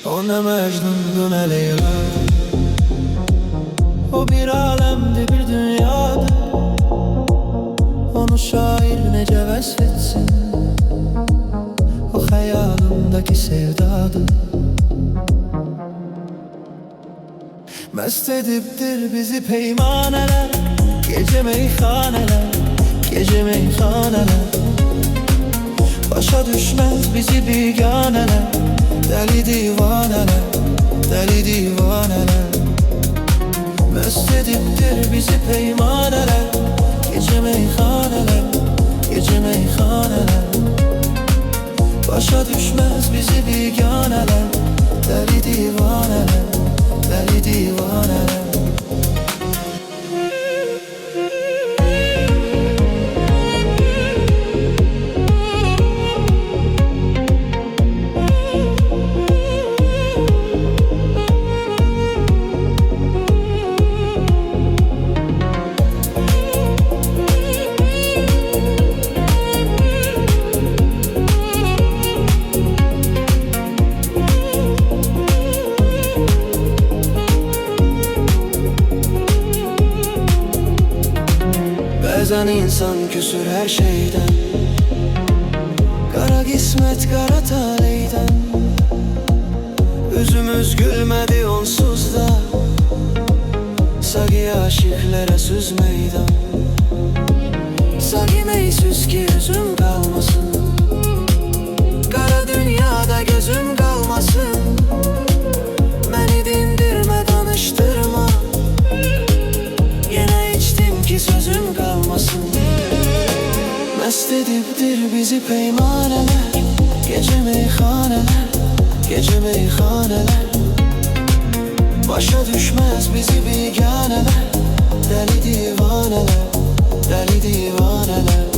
O ne Mecnun'du ne Leyla, o bir alemdi bir dünyada. Onu şair nece vesfetsin, o hayalımdaki sevdadı. Mest ediptir bizi peymaneler, gece meyhaneler, gece meyhaneler. Başa düşmez bizi biganeler, deli divaneler, deli divaneler. Mest ediptir bizi peymaneler, gece meyhaneler, gece meyhaneler. Başa düşmez bizi biganeler, deli divaneler, deli divaneler. Bazen insan küsür her şeyden, kara kısmet kara taleyden. Üzümüz gülmedi onsuz da, sagi aşıklara süz meydan. Sagi meysüz ki üzüm kalmasın, kara dünyada gözüm kalmasın. Beni dindirme danıştırma, yine içtim ki sözüm kalmasın. Mest ediptir bizi peymaneler, gece meyhaneler, gece meyhaneler. Başa düşmez bizi biganeler, deli divaneler, deli divaneler.